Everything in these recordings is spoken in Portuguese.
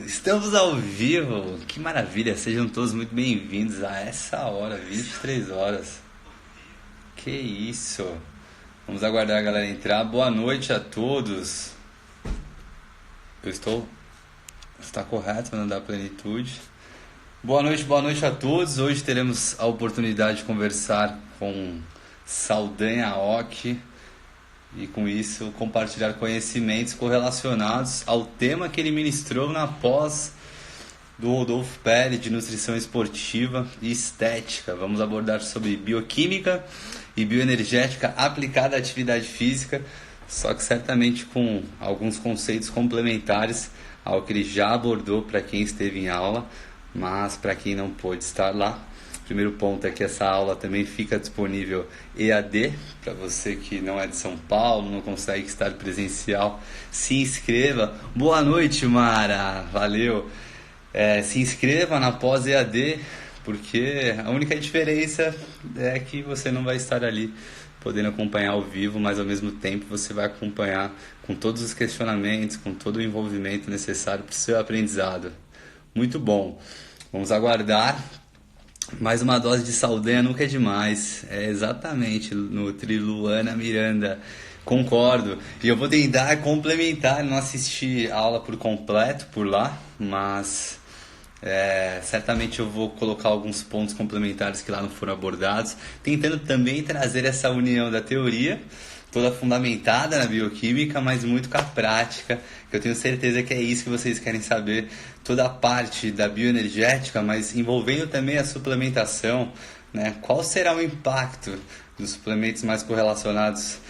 Estamos ao vivo, que maravilha, sejam todos muito bem-vindos a essa hora, 23 horas. Que isso, vamos aguardar a galera entrar. Boa noite a todos. Está correto para não dar plenitude. Boa noite a todos. Hoje teremos a oportunidade de conversar com Saldanha Ock e com isso compartilhar conhecimentos correlacionados ao tema que ele ministrou na pós do Rodolfo Pérez de Nutrição Esportiva e Estética. Vamos abordar sobre bioquímica e bioenergética aplicada à atividade física, só que certamente com alguns conceitos complementares ao que ele já abordou para quem esteve em aula, mas para quem não pôde estar lá. Primeiro ponto é que essa aula também fica disponível EAD, para você que não é de São Paulo, não consegue estar presencial, se inscreva. Boa noite, Mara, valeu. Se inscreva na pós EAD, porque a única diferença é que você não vai estar ali podendo acompanhar ao vivo, mas ao mesmo tempo você vai acompanhar com todos os questionamentos, com todo o envolvimento necessário para o seu aprendizado. Muito bom, vamos aguardar. Mais uma dose de Saldanha nunca é demais. É exatamente, Nutri Luana Miranda. Concordo. E eu vou tentar complementar, não assisti a aula por completo por lá, mas certamente eu vou colocar alguns pontos complementares que lá não foram abordados, tentando também trazer essa união da teoria, toda fundamentada na bioquímica, mas muito com a prática, que eu tenho certeza que é isso que vocês querem saber, toda a parte da bioenergética, mas envolvendo também a suplementação, né? Qual será o impacto dos suplementos mais correlacionados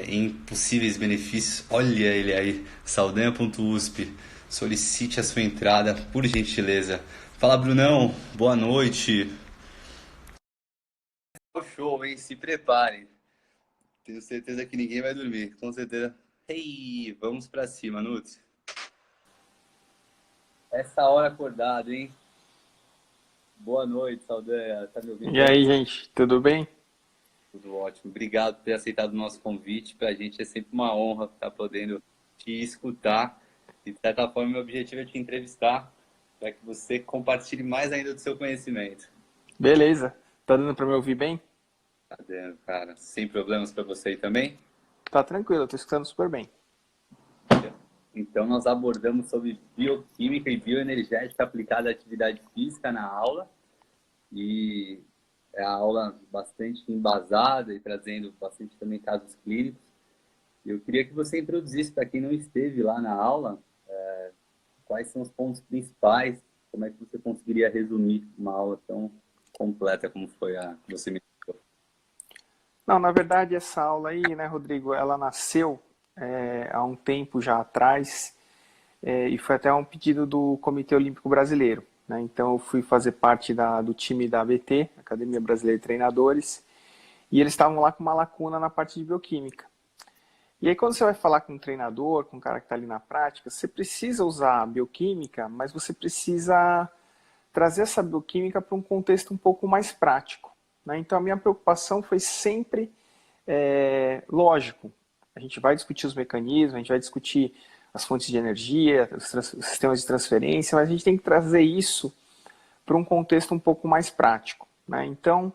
em possíveis benefícios? Olha ele aí, saldanha.usp, solicite a sua entrada, por gentileza. Fala, Brunão, boa noite. Show, hein? Se preparem. Tenho certeza que ninguém vai dormir, com certeza. Ei, vamos pra cima, Nutri. Essa hora acordado, hein? Boa noite, Saldanha. Tá me ouvindo? E aí, gente, tudo bem? Tudo ótimo. Obrigado por ter aceitado o nosso convite. Pra gente é sempre uma honra estar podendo te escutar. E, de certa forma, meu objetivo é te entrevistar para que você compartilhe mais ainda do seu conhecimento. Beleza. Tá dando pra me ouvir bem? Tá dando, cara. Sem problemas para você aí também? Tá tranquilo, eu tô escutando super bem. Então, nós abordamos sobre bioquímica e bioenergética aplicada à atividade física na aula. E é a aula bastante embasada e trazendo bastante também casos clínicos. Eu queria que você introduzisse para quem não esteve lá na aula, quais são os pontos principais, como é que você conseguiria resumir uma aula tão completa como foi a que você me deu? Não, na verdade, essa aula aí, né, Rodrigo, ela nasceu há um tempo já atrás e foi até um pedido do Comitê Olímpico Brasileiro, né? Então, eu fui fazer parte do time da ABT, Academia Brasileira de Treinadores, e eles estavam lá com uma lacuna na parte de bioquímica. E aí, quando você vai falar com um treinador, com um cara que está ali na prática, você precisa usar a bioquímica, mas você precisa trazer essa bioquímica para um contexto um pouco mais prático, né? Então, a minha preocupação foi sempre, lógico, a gente vai discutir os mecanismos, a gente vai discutir as fontes de energia, os sistemas de transferência, mas a gente tem que trazer isso para um contexto um pouco mais prático, né? Então,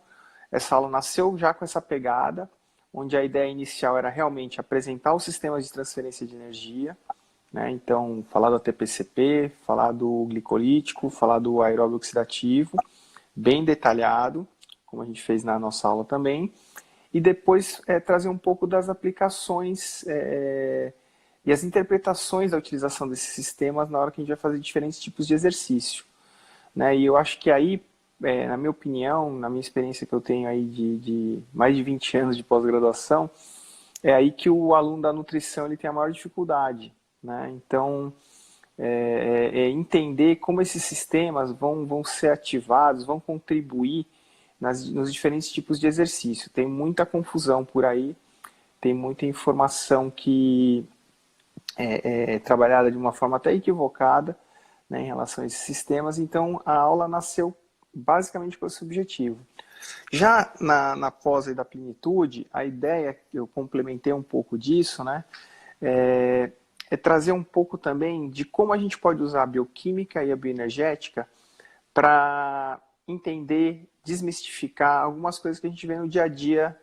essa aula nasceu já com essa pegada, onde a ideia inicial era realmente apresentar os sistemas de transferência de energia, né? Então, falar do ATP-CP, falar do glicolítico, falar do aeróbio oxidativo, bem detalhado, como a gente fez na nossa aula também, e depois trazer um pouco das aplicações e as interpretações da utilização desses sistemas na hora que a gente vai fazer diferentes tipos de exercício, né? E eu acho que aí, na minha opinião, na minha experiência que eu tenho aí de mais de 20 anos de pós-graduação, é aí que o aluno da nutrição ele tem a maior dificuldade, né? Então, entender como esses sistemas vão ser ativados, vão contribuir nos diferentes tipos de exercício. Tem muita confusão por aí, tem muita informação que é trabalhada de uma forma até equivocada, né, em relação a esses sistemas. Então, a aula nasceu basicamente com esse objetivo. Já na pós aí da plenitude, a ideia, eu complementei um pouco disso, né, é trazer um pouco também de como a gente pode usar a bioquímica e a bioenergética para entender, desmistificar algumas coisas que a gente vê no dia a dia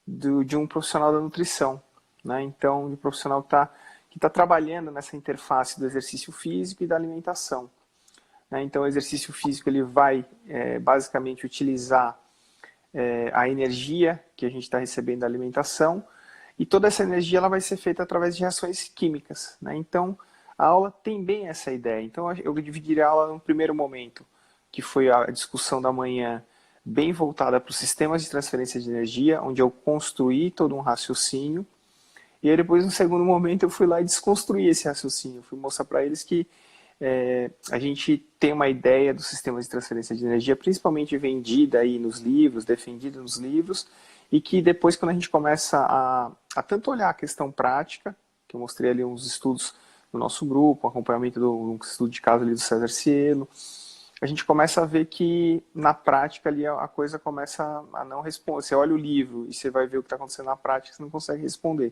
de um profissional da nutrição, né? Então, de um profissional que tá trabalhando nessa interface do exercício físico e da alimentação, né? Então, o exercício físico ele vai basicamente utilizar a energia que a gente está recebendo da alimentação, e toda essa energia ela vai ser feita através de reações químicas, né? Então, a aula tem bem essa ideia. Então, eu dividiria a aula no primeiro momento, que foi a discussão da manhã, bem voltada para os sistemas de transferência de energia, onde eu construí todo um raciocínio. E aí depois, no segundo momento, eu fui lá e desconstruí esse raciocínio. Fui mostrar para eles que a gente tem uma ideia do sistema de transferência de energia, principalmente vendida aí nos livros, defendida nos livros, e que depois, quando a gente começa a tanto olhar a questão prática, que eu mostrei ali uns estudos no nosso grupo, um acompanhamento de um estudo de caso ali do César Cielo, a gente começa a ver que na prática ali a coisa começa a não responder. Você olha o livro e você vai ver o que está acontecendo na prática, você não consegue responder.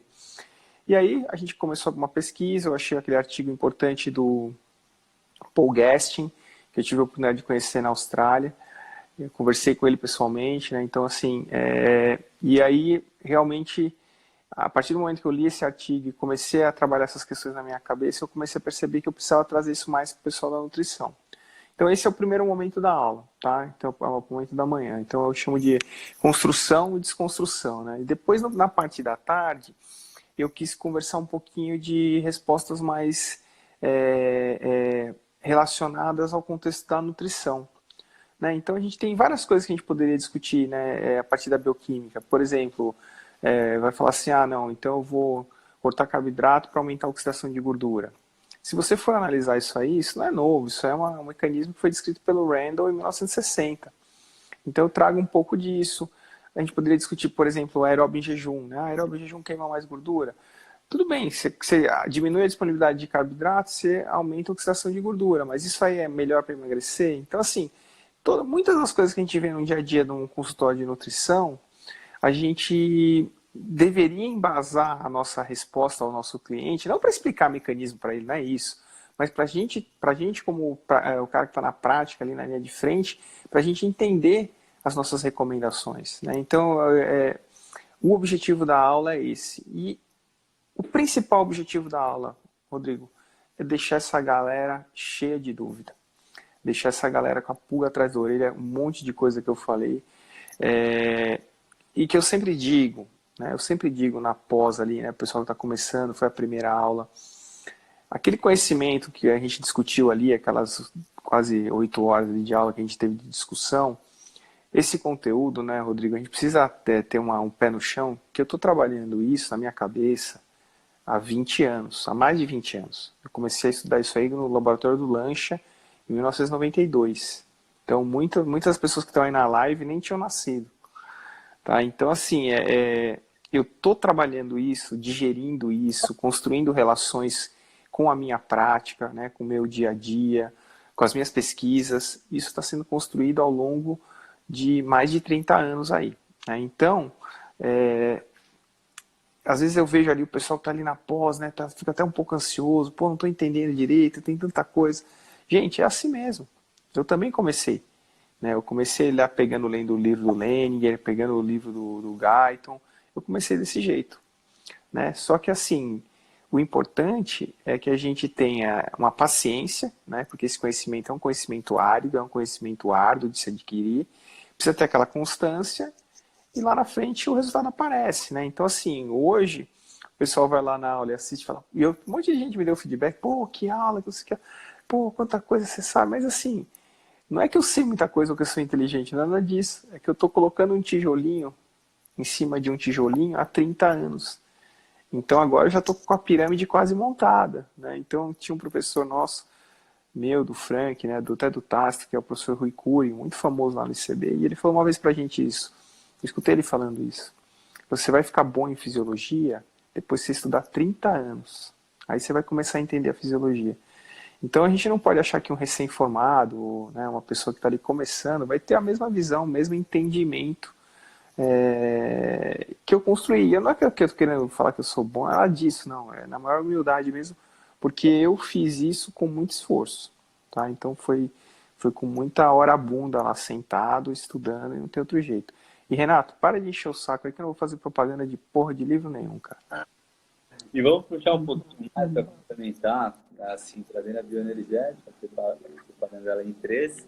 E aí a gente começou uma pesquisa, eu achei aquele artigo importante do Paul Gastin, que eu tive a oportunidade de conhecer na Austrália. Eu conversei com ele pessoalmente, né? Então, assim, e aí realmente, a partir do momento que eu li esse artigo e comecei a trabalhar essas questões na minha cabeça, eu comecei a perceber que eu precisava trazer isso mais para o pessoal da nutrição. Então, esse é o primeiro momento da aula, tá? Então, é o momento da manhã. Então, eu chamo de construção e desconstrução, né? E depois, na parte da tarde, eu quis conversar um pouquinho de respostas mais relacionadas ao contexto da nutrição, né? Então, a gente tem várias coisas que a gente poderia discutir, né, a partir da bioquímica. Por exemplo, vai falar assim, não, então eu vou cortar carboidrato para aumentar a oxidação de gordura. Se você for analisar isso aí, isso não é novo, isso é um mecanismo que foi descrito pelo Randall em 1960. Então eu trago um pouco disso. A gente poderia discutir, por exemplo, o aeróbio em jejum, né? Aeróbio em jejum queima mais gordura. Tudo bem, você diminui a disponibilidade de carboidrato, você aumenta a oxidação de gordura, mas isso aí é melhor para emagrecer? Então, assim, muitas das coisas que a gente vê no dia a dia de um consultório de nutrição, a gente deveria embasar a nossa resposta ao nosso cliente, não para explicar mecanismo para ele, não é isso, mas para a gente como o cara que está na prática, ali na linha de frente, para a gente entender as nossas recomendações, né? Então, o objetivo da aula é esse. E o principal objetivo da aula, Rodrigo, é deixar essa galera cheia de dúvida. Deixar essa galera com a pulga atrás da orelha, um monte de coisa que eu falei. E que eu sempre digo, né? Eu sempre digo na pós ali, né? O pessoal que está começando, foi a primeira aula. Aquele conhecimento que a gente discutiu ali, aquelas quase 8 horas de aula que a gente teve de discussão, esse conteúdo, né, Rodrigo, a gente precisa ter um pé no chão, que eu estou trabalhando isso na minha cabeça há 20 anos, há mais de 20 anos. Eu comecei a estudar isso aí no laboratório do Lancha em 1992. Então, muitas das pessoas que estão aí na live nem tinham nascido. Tá? Então, assim, eu estou trabalhando isso, digerindo isso, construindo relações com a minha prática, né, com o meu dia a dia, com as minhas pesquisas. Isso está sendo construído ao longo de mais de 30 anos aí, né? Então, às vezes eu vejo ali o pessoal que está ali na pós, né, fica até um pouco ansioso, não estou entendendo direito, tem tanta coisa. Gente, é assim mesmo. Eu também comecei. Né? Eu comecei lá lendo o livro do Leninger, pegando o livro do Guyton. Eu comecei desse jeito, né? Só que assim, o importante é que a gente tenha uma paciência, né? Porque esse conhecimento é um conhecimento árido, é um conhecimento árduo de se adquirir. Precisa ter aquela constância e lá na frente o resultado aparece, né? Então assim, hoje o pessoal vai lá na aula e assiste e fala, um monte de gente me deu feedback, que aula, que você quer, quanta coisa você sabe, mas assim, não é que eu sei muita coisa ou que eu sou inteligente, nada disso. É que eu estou colocando um tijolinho em cima de um tijolinho há 30 anos. Então agora eu já estou com a pirâmide quase montada, né? Então tinha um professor nosso, do Frank, né? Até do Tastro, que é o professor Rui Cury, muito famoso lá no ICB, e ele falou uma vez pra gente isso. Eu escutei ele falando isso. Você vai ficar bom em fisiologia depois de você estudar 30 anos. Aí você vai começar a entender a fisiologia. Então a gente não pode achar que um recém-formado, né, uma pessoa que está ali começando, vai ter a mesma visão, o mesmo entendimento que eu construí. Não é que eu estou querendo falar que eu sou bom, é nada disso, não. É na maior humildade mesmo, porque eu fiz isso com muito esforço, tá? Então foi com muita hora bunda lá sentado, estudando, e não tem outro jeito. E Renato, para de encher o saco aí que eu não vou fazer propaganda de porra de livro nenhum, cara. E vamos puxar um pouquinho mais para complementar, assim, trazendo a bioenergética, preparando ela em três.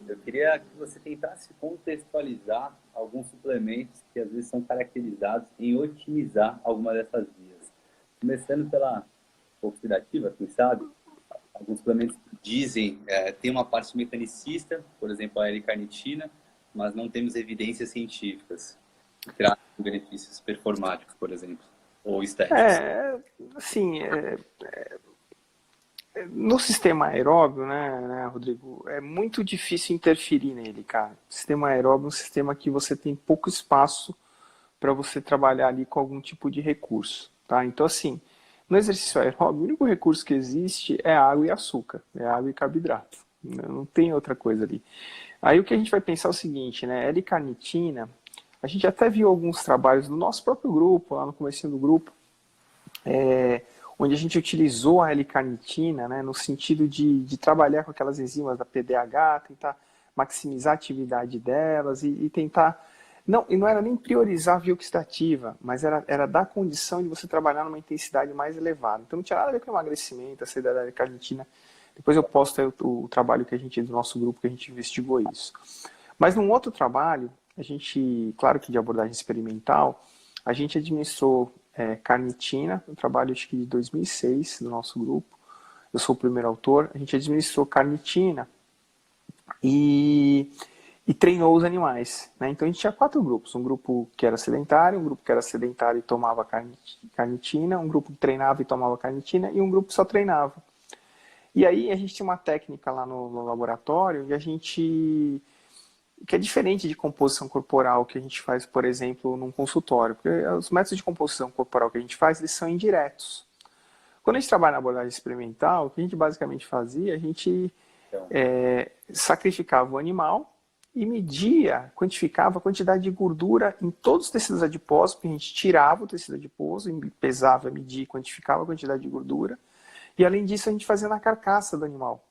Eu queria que você tentasse contextualizar alguns suplementos que às vezes são caracterizados em otimizar alguma dessas vias. Começando pela oxidativa, quem sabe? Alguns suplementos dizem, tem uma parte mecanicista, por exemplo, a L-carnitina, mas não temos evidências científicas que trazem benefícios performáticos, por exemplo, ou estéticos. Assim, no sistema aeróbio, né, Rodrigo, é muito difícil interferir nele, cara. O sistema aeróbio é um sistema que você tem pouco espaço para você trabalhar ali com algum tipo de recurso, tá? Então, assim, no exercício aeróbio, o único recurso que existe é água e açúcar, é água e carboidrato. Não tem outra coisa ali. Aí o que a gente vai pensar é o seguinte, né? L-carnitina, a gente até viu alguns trabalhos no nosso próprio grupo, lá no comecinho do grupo, onde a gente utilizou a L-carnitina, né, no sentido de trabalhar com aquelas enzimas da PDH, tentar maximizar a atividade delas e tentar... Não, e não era nem priorizar a via oxidativa, mas era dar condição de você trabalhar numa intensidade mais elevada. Então não tinha nada a ver com emagrecimento, a saída da L-carnitina. Depois eu posto aí o trabalho que a gente, do nosso grupo, que a gente investigou isso. Mas num outro trabalho, a gente, claro que de abordagem experimental, a gente administrou carnitina, um trabalho acho que de 2006 do nosso grupo. Eu sou o primeiro autor. A gente administrou carnitina e treinou os animais, né? Então a gente tinha 4 grupos. Um grupo que era sedentário, um grupo que era sedentário e tomava carnitina, um grupo que treinava e tomava carnitina e um grupo que só treinava. E aí a gente tinha uma técnica lá no laboratório e a gente... que é diferente de composição corporal que a gente faz, por exemplo, num consultório. Porque os métodos de composição corporal que a gente faz, eles são indiretos. Quando a gente trabalha na abordagem experimental, o que a gente basicamente fazia, a gente sacrificava o animal e media, quantificava a quantidade de gordura em todos os tecidos adiposos, porque a gente tirava o tecido adiposo, pesava, media, quantificava a quantidade de gordura. E além disso, a gente fazia na carcaça do animal.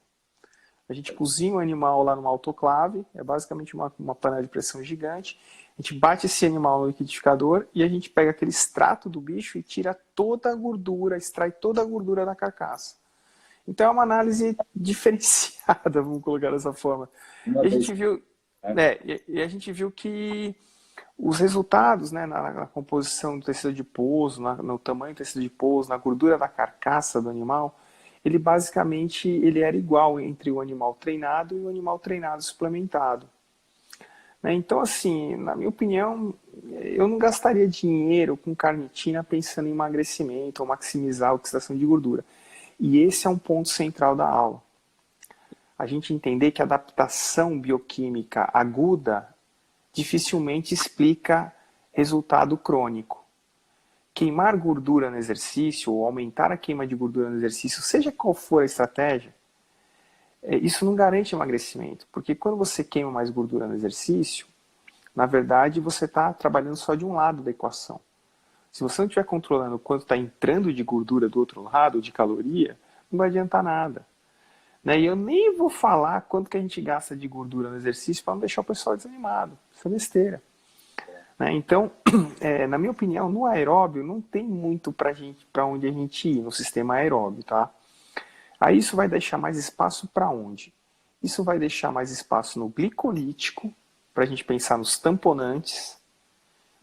A gente cozinha o animal lá numa autoclave, é basicamente uma panela de pressão gigante. A gente bate esse animal no liquidificador e a gente pega aquele extrato do bicho e tira toda a gordura, extrai toda a gordura da carcaça. Então é uma análise diferenciada, vamos colocar dessa forma. E a gente viu, e a gente viu que os resultados, né, na composição do tecido adiposo, no tamanho do tecido adiposo, na gordura da carcaça do animal, ele basicamente era igual entre o animal treinado e o animal treinado suplementado. Então, assim, na minha opinião, eu não gastaria dinheiro com carnitina pensando em emagrecimento ou maximizar a oxidação de gordura. E esse é um ponto central da aula. A gente entender que a adaptação bioquímica aguda dificilmente explica resultado crônico. Queimar gordura no exercício ou aumentar a queima de gordura no exercício, seja qual for a estratégia, isso não garante emagrecimento, porque quando você queima mais gordura no exercício, na verdade você está trabalhando só de um lado da equação. Se você não estiver controlando quanto está entrando de gordura do outro lado, de caloria, não vai adiantar nada. E eu nem vou falar quanto que a gente gasta de gordura no exercício para não deixar o pessoal desanimado. Isso é besteira. Então, na minha opinião, no aeróbio não tem muito para onde a gente ir no sistema aeróbio, tá? Aí isso vai deixar mais espaço para onde? Isso vai deixar mais espaço no glicolítico, para a gente pensar nos tamponantes.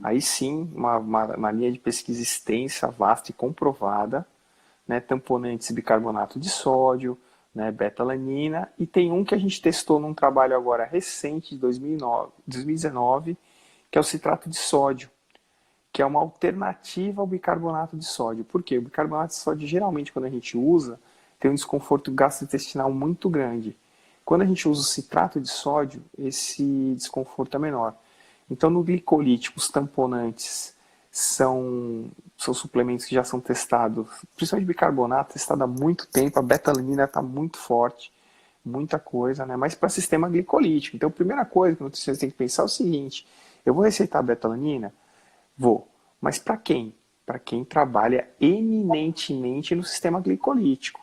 Aí sim, uma linha de pesquisa extensa, vasta e comprovada, né? Tamponantes bicarbonato de sódio, né? Betalanina, e tem um que a gente testou num trabalho agora recente, de 2019, que é o citrato de sódio, que é uma alternativa ao bicarbonato de sódio. Por quê? O bicarbonato de sódio, geralmente, quando a gente usa, tem um desconforto gastrointestinal muito grande. Quando a gente usa o citrato de sódio, esse desconforto é menor. Então, no glicolítico, os tamponantes são suplementos que já são testados, principalmente bicarbonato, testado há muito tempo, a betalanina está muito forte, muita coisa, né? Mas para sistema glicolítico. Então, a primeira coisa que o nutricionista tem que pensar é o seguinte: eu vou receitar betalanina? Vou. Mas para quem? Para quem trabalha eminentemente no sistema glicolítico.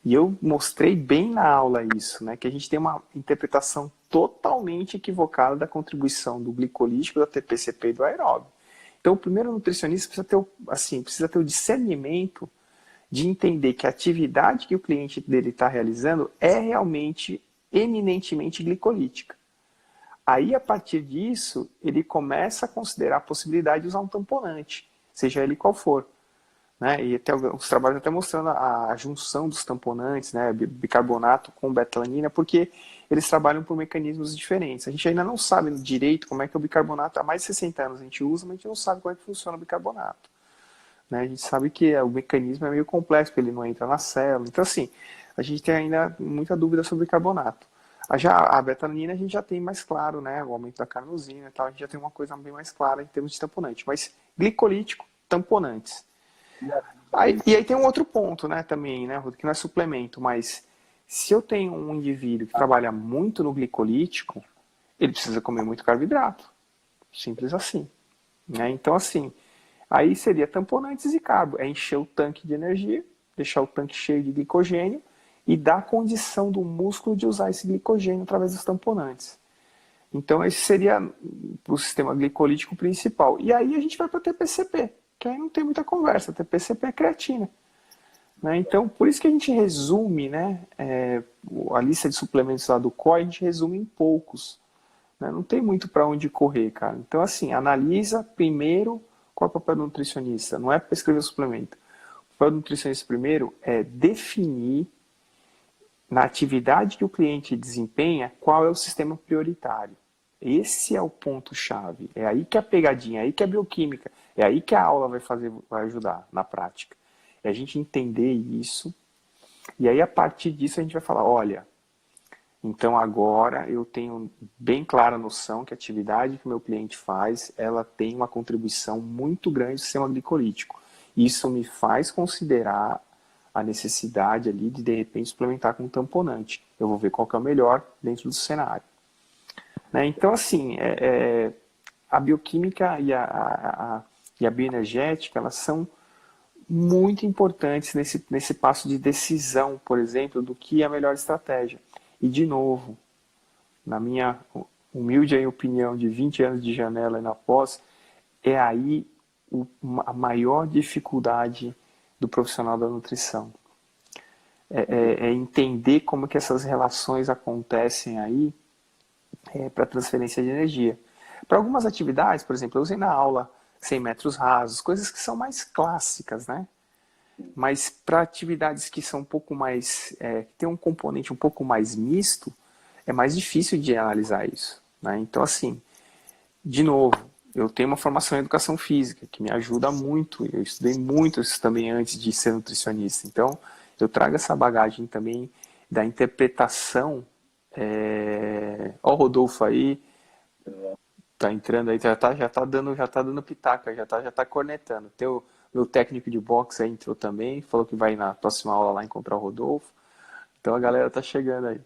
E eu mostrei bem na aula isso, né? Que a gente tem uma interpretação totalmente equivocada da contribuição do glicolítico, da TPCP e do aeróbio. Então, o primeiro nutricionista precisa ter o discernimento de entender que a atividade que o cliente dele está realizando é realmente eminentemente glicolítica. Aí, a partir disso, ele começa a considerar a possibilidade de usar um tamponante, seja ele qual for. Né? E até os trabalhos até mostrando a junção dos tamponantes, né? Bicarbonato com betalanina, porque eles trabalham por mecanismos diferentes. A gente ainda não sabe direito como é que o bicarbonato, há mais de 60 anos a gente usa, mas a gente não sabe como é que funciona o bicarbonato. Né? A gente sabe que o mecanismo é meio complexo, porque ele não entra na célula. Então, assim, a gente tem ainda muita dúvida sobre o bicarbonato. Já a betalanina a gente já tem mais claro, né? O aumento da carnosina e tal, a gente já tem uma coisa bem mais clara em termos de tamponante. Mas glicolítico, tamponantes. E aí tem um outro ponto, né, também, né, que não é suplemento, mas se eu tenho um indivíduo que trabalha muito no glicolítico, ele precisa comer muito carboidrato. Simples assim. Né? Então, assim, aí seria tamponantes e carbo. É encher o tanque de energia, deixar o tanque cheio de glicogênio e dar condição do músculo de usar esse glicogênio através dos tamponantes. Então, esse seria o sistema glicolítico principal. E aí a gente vai para o TPCP, que aí não tem muita conversa. TPCP é creatina. Né? Então, por isso que a gente resume, né, a lista de suplementos lá do COI, a gente resume em poucos. Né? Não tem muito para onde correr, cara. Então, assim, analisa primeiro qual é o papel do nutricionista. Não é para escrever o suplemento. O papel do nutricionista primeiro é definir, na atividade que o cliente desempenha, qual é o sistema prioritário. Esse é o ponto-chave. É aí que a pegadinha, é aí que a bioquímica, é aí que a aula vai ajudar na prática. É a gente entender isso, e aí a partir disso a gente vai falar, olha, então agora eu tenho bem clara a noção que a atividade que o meu cliente faz, ela tem uma contribuição muito grande no sistema glicolítico. Isso me faz considerar a necessidade ali de repente suplementar com um tamponante. Eu vou ver qual que é o melhor dentro do cenário. Né? Então, assim, a bioquímica e a bioenergética, elas são muito importantes nesse passo de decisão, por exemplo, do que é a melhor estratégia. E, de novo, na minha humilde opinião de 20 anos de janela e na pós, é aí a maior dificuldade do profissional da nutrição. É entender como que essas relações acontecem aí para transferência de energia. Para algumas atividades, por exemplo, eu usei na aula 100 metros rasos, coisas que são mais clássicas, né? Mas para atividades que são um pouco mais, que tem um componente um pouco mais misto, é mais difícil de analisar isso. Né? Então, assim, de novo, eu tenho uma formação em educação física, que me ajuda muito. Eu estudei muito isso também antes de ser nutricionista. Então, eu trago essa bagagem também da interpretação. Ó o Rodolfo aí, tá entrando aí, já tá dando pitaca, já tá cornetando. Meu técnico de boxe aí entrou também, falou que vai na próxima aula lá encontrar o Rodolfo. Então a galera tá chegando aí.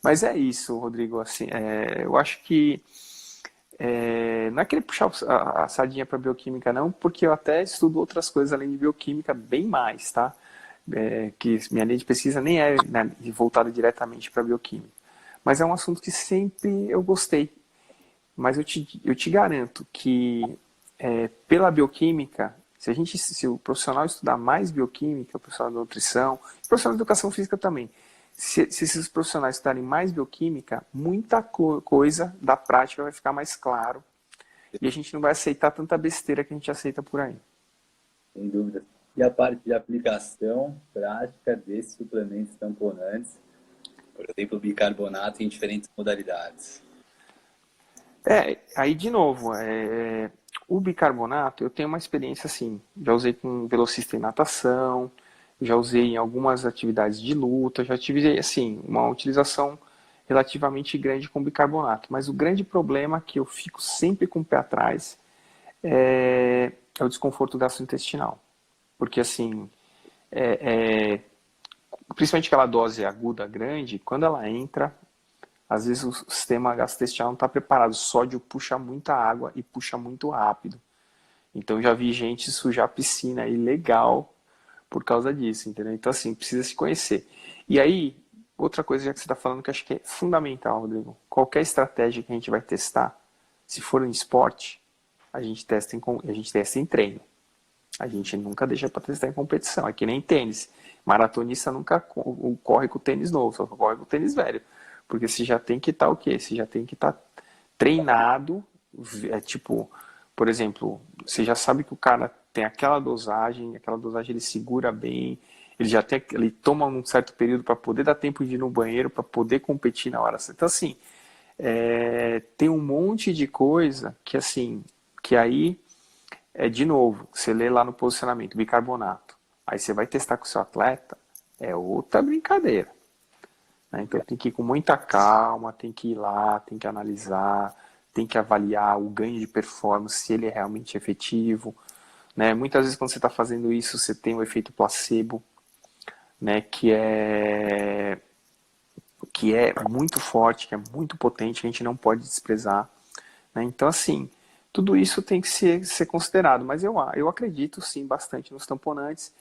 Mas é isso, Rodrigo, assim, eu acho que não é querer puxar a sardinha para bioquímica não, porque eu até estudo outras coisas além de bioquímica bem mais, tá? Que minha linha de pesquisa nem é, né, voltada diretamente para bioquímica. Mas é um assunto que sempre eu gostei. Mas eu te garanto que pela bioquímica, se o profissional estudar mais bioquímica, o profissional da nutrição, o profissional de educação física também, se esses profissionais estudarem mais bioquímica, muita coisa da prática vai ficar mais claro e a gente não vai aceitar tanta besteira que a gente aceita por aí. Sem dúvida. E a parte de aplicação prática desses suplementos tamponantes, por exemplo, o bicarbonato em diferentes modalidades. Aí de novo, o bicarbonato, eu tenho uma experiência assim, já usei com velocista em natação, já usei em algumas atividades de luta, já tive assim, uma utilização relativamente grande com bicarbonato, mas o grande problema é que eu fico sempre com o pé atrás é o desconforto gastrointestinal, porque assim, principalmente aquela dose aguda grande, quando ela entra, às vezes o sistema gastrointestinal não está preparado, o sódio puxa muita água e puxa muito rápido. Então eu já vi gente sujar a piscina aí legal por causa disso, entendeu? Então assim, precisa se conhecer. E aí, outra coisa já que você está falando que eu acho que é fundamental, Rodrigo. Qualquer estratégia que a gente vai testar, se for um esporte, a gente testa em treino. A gente nunca deixa para testar em competição. É que nem tênis. Maratonista nunca corre com o tênis novo, só corre com o tênis velho. Porque você já tem que estar o quê? Você já tem que estar treinado. É tipo, por exemplo, você já sabe que o cara tem aquela dosagem ele segura bem, ele toma um certo período para poder dar tempo de ir no banheiro, para poder competir na hora certa. Então, assim, tem um monte de coisa que, assim, que aí de novo, você lê lá no posicionamento, bicarbonato. Aí você vai testar com o seu atleta, é outra brincadeira. Né? Então tem que ir com muita calma, tem que ir lá, tem que analisar, tem que avaliar o ganho de performance, se ele é realmente efetivo. Né? Muitas vezes quando você está fazendo isso, você tem o efeito placebo, né? que é muito forte, que é muito potente, que a gente não pode desprezar. Né? Então, assim, tudo isso tem que ser considerado, mas eu acredito sim bastante nos tamponantes.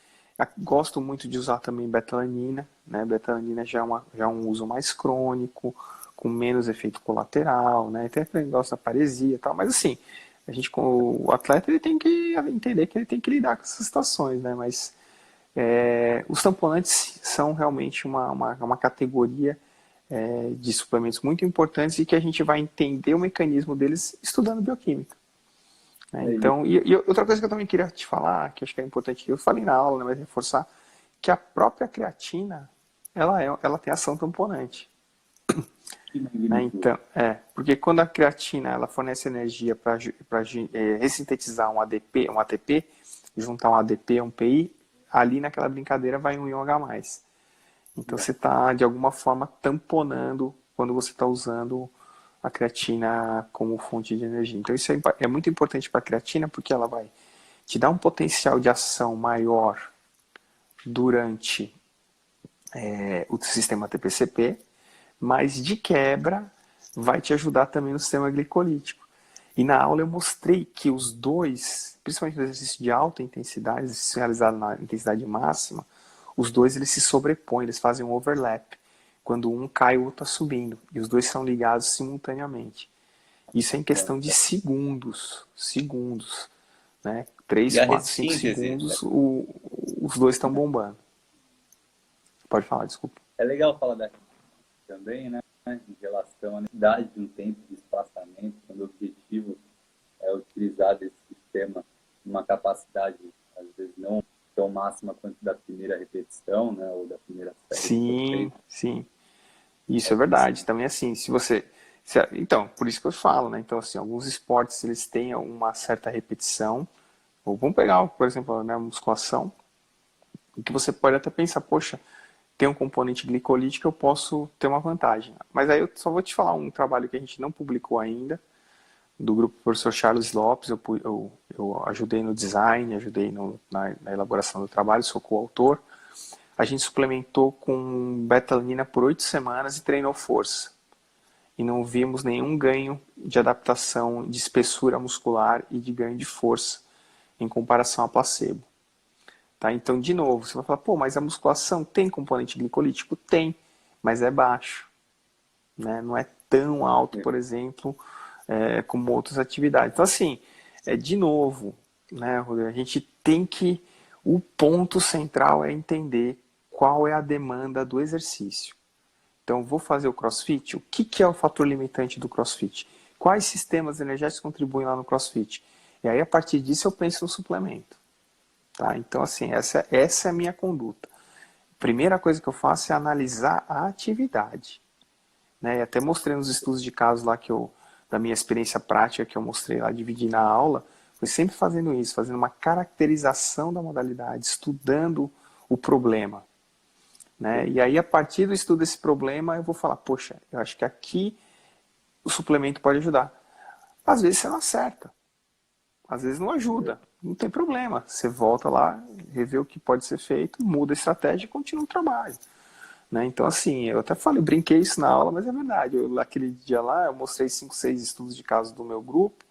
Gosto muito de usar também betalanina, né? Betalanina já é um uso mais crônico, com menos efeito colateral, né? Tem aquele negócio da paresia e tal, mas assim, o atleta ele tem que entender que ele tem que lidar com essas situações, né? Mas os tamponantes são realmente uma categoria de suplementos muito importantes e que a gente vai entender o mecanismo deles estudando bioquímica. Né? Então, e outra coisa que eu também queria te falar, que eu acho que é importante, que eu falei na aula, né, mas reforçar, que a própria creatina, ela tem ação tamponante. Né? Então, porque quando a creatina ela fornece energia para ressintetizar um ATP, juntar um ADP a um PI, ali naquela brincadeira vai um íon H+. Então você está, de alguma forma, tamponando quando você está usando a creatina como fonte de energia. Então isso é muito importante para a creatina, porque ela vai te dar um potencial de ação maior durante o sistema TPCP, mas de quebra vai te ajudar também no sistema glicolítico. E na aula eu mostrei que os dois, principalmente no exercício de alta intensidade, exercício realizado na intensidade máxima, os dois eles se sobrepõem, eles fazem um overlap. Quando um cai, o outro está subindo. E os dois são ligados simultaneamente. Isso é em questão de segundos. Segundos. Né? 3, 4, 5 segundos, os dois estão bombando. Pode falar, desculpa. É legal falar da também, né? Em relação à necessidade de um tempo de espaçamento, quando o objetivo é utilizar desse sistema uma capacidade, às vezes, não tão máxima quanto da primeira repetição, né? Ou da primeira série. Sim, sim. Isso é verdade. Também assim, então, por isso que eu falo, né? Então, assim, alguns esportes, eles têm uma certa repetição. Ou vamos pegar, por exemplo, né, a musculação, em que você pode até pensar, poxa, tem um componente glicolítico, eu posso ter uma vantagem. Mas aí eu só vou te falar um trabalho que a gente não publicou ainda, do grupo do professor Charles Lopes. Eu ajudei no design, ajudei na elaboração do trabalho, sou coautor. A gente suplementou com betalanina por 8 semanas e treinou força. E não vimos nenhum ganho de adaptação de espessura muscular e de ganho de força em comparação a placebo. Tá? Então, de novo, você vai falar, pô, mas a musculação tem componente glicolítico? Tem, mas é baixo. Né? Não é tão alto, por exemplo, como outras atividades. Então, assim, de novo, né, Rodrigo, a gente tem que... O ponto central é entender qual é a demanda do exercício. Então, vou fazer o CrossFit. O que é o fator limitante do CrossFit? Quais sistemas energéticos contribuem lá no CrossFit? E aí, a partir disso, eu penso no suplemento. Tá? Então, assim, essa é a minha conduta. Primeira coisa que eu faço é analisar a atividade. Né? E até mostrei nos estudos de casos lá da minha experiência prática que eu mostrei lá, dividi na aula, foi sempre fazendo isso, fazendo uma caracterização da modalidade, estudando o problema. Né? E aí, a partir do estudo desse problema, eu vou falar, poxa, eu acho que aqui o suplemento pode ajudar. Às vezes você não acerta, às vezes não ajuda, não tem problema. Você volta lá, revê o que pode ser feito, muda a estratégia e continua o trabalho. Né? Então, assim, eu até falei, brinquei isso na aula, mas é verdade. Naquele dia lá, eu mostrei 5, 6 estudos de caso do meu grupo,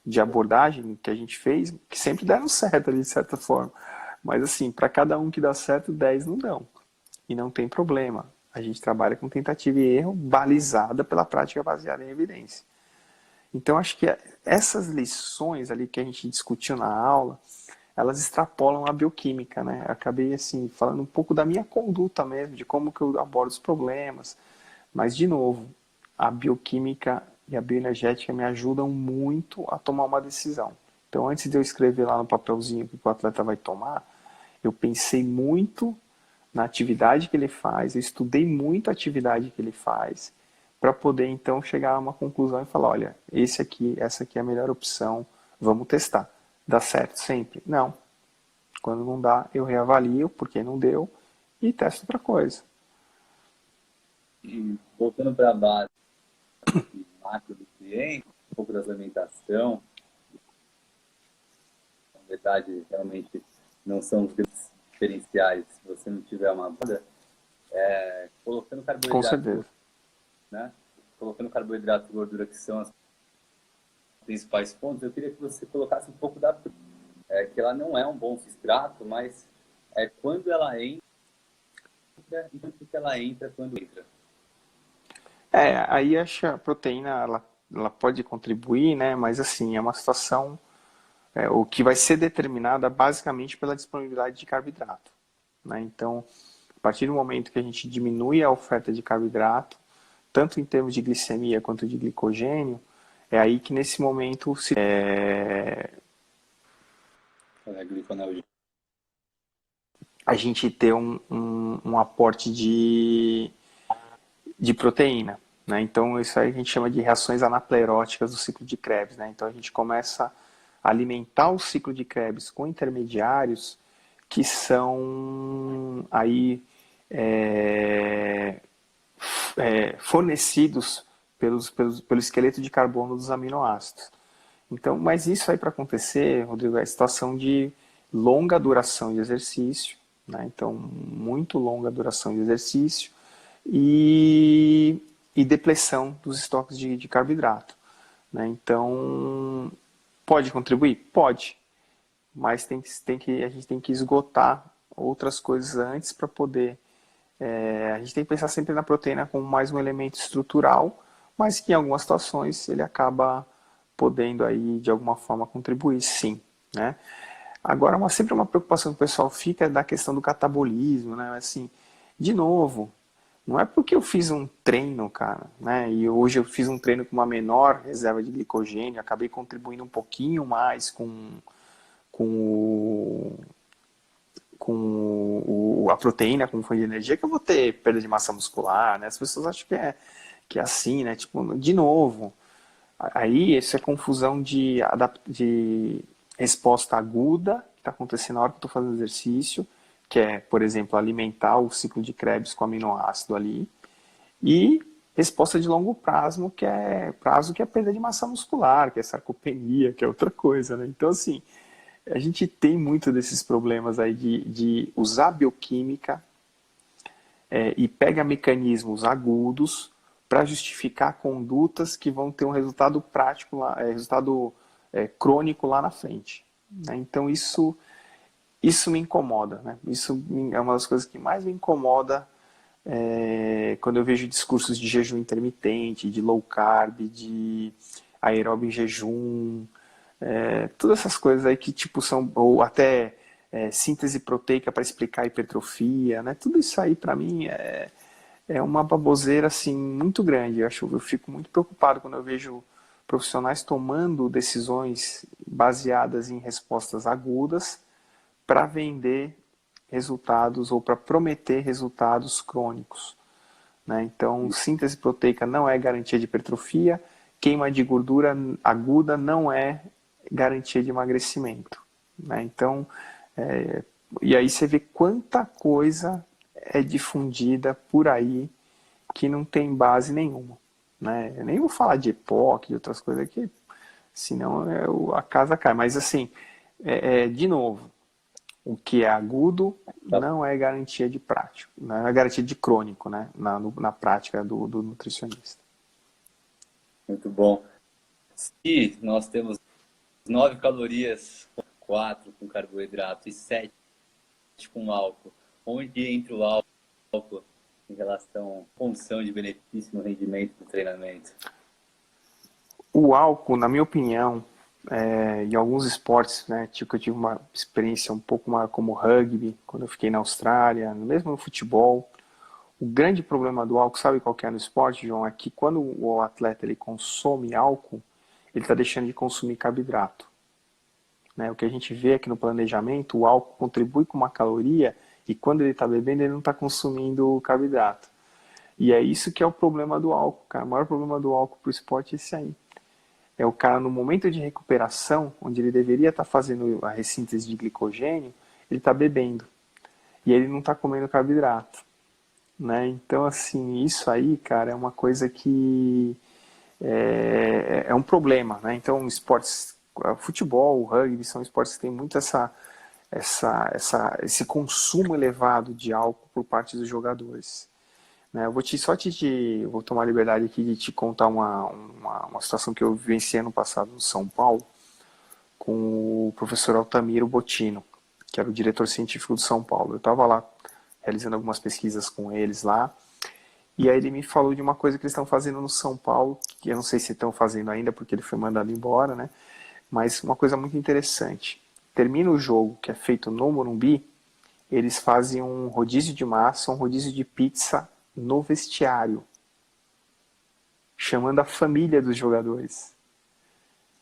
de abordagem que a gente fez, que sempre deram certo ali, de certa forma. Mas, assim, para cada um que dá certo, 10 não dão. e não tem problema. A gente trabalha com tentativa e erro balizada pela prática baseada em evidência. Então, acho que essas lições ali que a gente discutiu na aula, elas extrapolam a bioquímica, né? Eu acabei, assim, falando um pouco da minha conduta mesmo, de como que eu abordo os problemas. Mas, de novo, a bioquímica e a bioenergética me ajudam muito a tomar uma decisão. Então, antes de eu escrever lá no papelzinho o que o atleta vai tomar, eu pensei muito na atividade que ele faz, eu estudei muito a atividade que ele faz, para poder então chegar a uma conclusão e falar, olha, essa aqui é a melhor opção, vamos testar. Dá certo sempre? Não. Quando não dá, eu reavalio porque não deu e testo outra coisa. E voltando para a base de macronutrientes, um pouco da alimentação, na verdade, realmente não são os grandes diferenciais se você não tiver uma banda, colocando Com carboidrato, certeza. né? Colocando carboidrato e gordura, que são as principais fontes, eu queria que você colocasse um pouco que ela não é um bom substrato, mas quando ela entra e quanto que ela entra quando entra. Aí acho que a proteína ela pode contribuir, né? Mas assim, é uma situação o que vai ser determinada basicamente pela disponibilidade de carboidrato, né? Então, a partir do momento que a gente diminui a oferta de carboidrato, tanto em termos de glicemia quanto de glicogênio, é aí que nesse momento a gente ter um aporte de proteína, né? Então isso aí a gente chama de reações anapleróticas do ciclo de Krebs, né? Então a gente começa a alimentar o ciclo de Krebs com intermediários que são aí fornecidos pelo esqueleto de carbono dos aminoácidos. Então, mas isso aí para acontecer, Rodrigo, é situação de longa duração de exercício, né? Então, muito longa duração de exercício e depleção dos estoques de carboidrato, né? Então, pode contribuir? Pode, mas a gente tem que esgotar outras coisas antes para poder. A gente tem que pensar sempre na proteína como mais um elemento estrutural, mas que em algumas situações ele acaba podendo aí de alguma forma contribuir, sim, né? Agora, sempre uma preocupação que o pessoal fica é da questão do catabolismo, né? Assim, de novo, não é porque eu fiz um treino, cara, né? E hoje eu fiz um treino com uma menor reserva de glicogênio, acabei contribuindo um pouquinho mais com, o, a proteína como fonte de energia, que eu vou ter perda de massa muscular, né? As pessoas acham que é assim, né? Tipo, de novo, aí isso é confusão de resposta aguda, que está acontecendo na hora que eu estou fazendo exercício, que é, por exemplo, alimentar o ciclo de Krebs com aminoácido ali, e resposta de longo prazo, que é perda de massa muscular, que é sarcopenia, que é outra coisa, né? Então, assim, a gente tem muito desses problemas aí de usar bioquímica e pega mecanismos agudos para justificar condutas que vão ter um resultado prático, resultado crônico lá na frente, né? Então isso me incomoda, né? Isso é uma das coisas que mais me incomoda quando eu vejo discursos de jejum intermitente, de low carb, de aeróbio em jejum, todas essas coisas aí que tipo são, ou até síntese proteica para explicar a hipertrofia, né? Tudo isso aí para mim é uma baboseira assim muito grande. Eu fico muito preocupado quando eu vejo profissionais tomando decisões baseadas em respostas agudas para vender resultados ou para prometer resultados crônicos, né? Então, síntese proteica não é garantia de hipertrofia, queima de gordura aguda não é garantia de emagrecimento, né? Então, e aí você vê quanta coisa é difundida por aí que não tem base nenhuma, né? Eu nem vou falar de EPOC e outras coisas aqui, senão a casa cai. Mas assim, de novo, o que é agudo não é garantia de prático, não é garantia de crônico, né? Na prática do nutricionista. Muito bom. Se nós temos 9 calorias, 4 com carboidrato e 7 com álcool, onde entra o álcool álcool em relação à função de benefício no rendimento do treinamento? O álcool, na minha opinião, em alguns esportes, né, tipo, eu tive uma experiência um pouco maior como rugby, quando eu fiquei na Austrália, mesmo no futebol. O grande problema do álcool, sabe qual que é no esporte, João? É que quando o atleta ele consome álcool, ele está deixando de consumir carboidrato. Né? O que a gente vê aqui no planejamento, o álcool contribui com uma caloria e quando ele está bebendo, ele não está consumindo carboidrato. E é isso que é o problema do álcool, cara. O maior problema do álcool para o esporte é esse aí. É o cara no momento de recuperação, onde ele deveria estar fazendo a ressíntese de glicogênio, ele está bebendo. E ele não está comendo carboidrato. Né? Então, assim, isso aí, cara, é uma coisa que é um problema. Né? Então, esportes, futebol, rugby, são esportes que têm muito esse consumo elevado de álcool por parte dos jogadores. Né? Eu vou vou tomar a liberdade aqui de te contar uma situação que eu vivenciei ano passado no São Paulo com o professor Altamiro Bottino, que era o diretor científico do São Paulo. Eu estava lá realizando algumas pesquisas com eles lá, e aí ele me falou de uma coisa que eles estão fazendo no São Paulo, que eu não sei se estão fazendo ainda, porque ele foi mandado embora, né? Mas uma coisa muito interessante. Termina o jogo, que é feito no Morumbi, eles fazem um rodízio de massa, um rodízio de pizza no vestiário, chamando a família dos jogadores.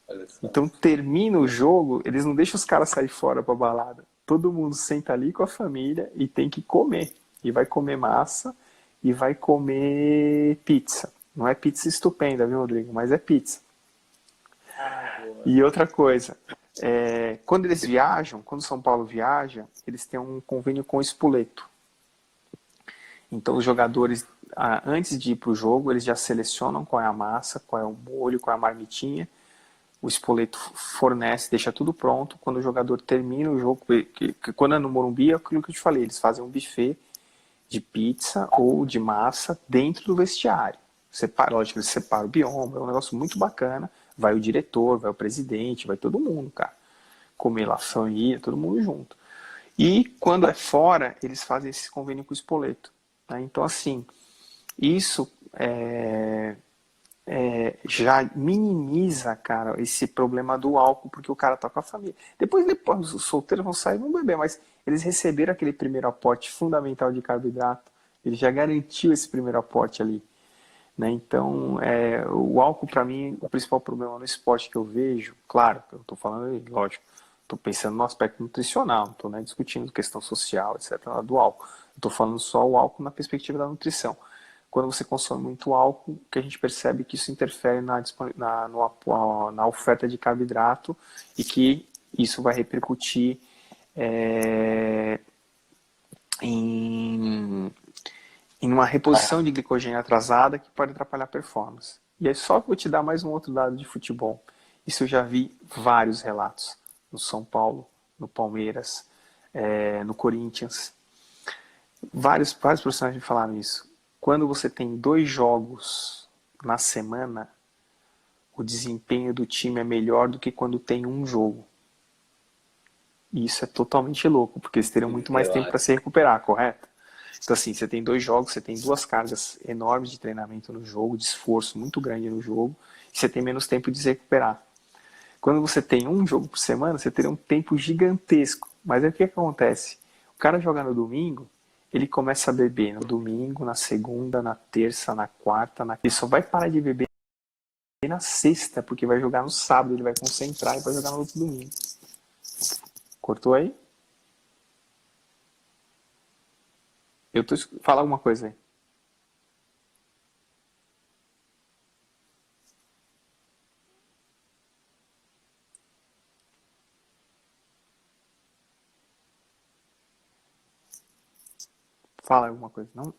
Olha só. Então termina o jogo, eles não deixam os caras sair fora pra balada. Todo mundo senta ali com a família e tem que comer. E vai comer massa e vai comer pizza. Não é pizza estupenda, viu, Rodrigo? Mas é pizza. E outra coisa, quando eles viajam, quando São Paulo viaja, eles têm um convênio com o Spoleto. Então os jogadores, antes de ir para o jogo, eles já selecionam qual é a massa, qual é o molho, qual é a marmitinha. O Spoleto fornece, deixa tudo pronto. Quando o jogador termina o jogo, quando é no Morumbi, é aquilo que eu te falei, eles fazem um buffet de pizza ou de massa dentro do vestiário. Lógico, eles separam o bioma, é um negócio muito bacana. Vai o diretor, vai o presidente, vai todo mundo, cara. Comer lá a família, todo mundo junto. E quando é fora, eles fazem esse convênio com o Spoleto. Né? Então, assim, isso já minimiza, cara, esse problema do álcool, porque o cara tá com a família. Depois os solteiros vão sair e vão beber, mas eles receberam aquele primeiro aporte fundamental de carboidrato, ele já garantiu esse primeiro aporte ali. Né? Então, o álcool, para mim, o principal problema no esporte que eu vejo, claro, eu estou falando, lógico, estou pensando no aspecto nutricional, não estou, né, discutindo questão social, etc., do álcool. Estou falando só o álcool na perspectiva da nutrição. Quando você consome muito álcool, que a gente percebe que isso interfere na oferta de carboidrato e que isso vai repercutir em uma reposição de glicogênio atrasada que pode atrapalhar a performance. E aí só vou te dar mais um outro dado de futebol. Isso eu já vi vários relatos no São Paulo, no Palmeiras, no Corinthians. Vários profissionais me falaram isso. Quando você tem 2 jogos na semana, o desempenho do time é melhor do que quando tem um jogo. E isso é totalmente louco, porque eles teriam muito mais tempo para se recuperar, correto? Então, assim, você tem 2 jogos, você tem 2 cargas enormes de treinamento no jogo, de esforço muito grande no jogo, e você tem menos tempo de se recuperar. Quando você tem um jogo por semana, você teria um tempo gigantesco. Mas aí o que acontece? O cara joga no domingo, ele começa a beber no domingo, na segunda, na terça, na quarta, ele só vai parar de beber na sexta, porque vai jogar no sábado, ele vai concentrar e vai jogar no outro domingo. Cortou aí? Fala alguma coisa aí. Fala alguma coisa, não?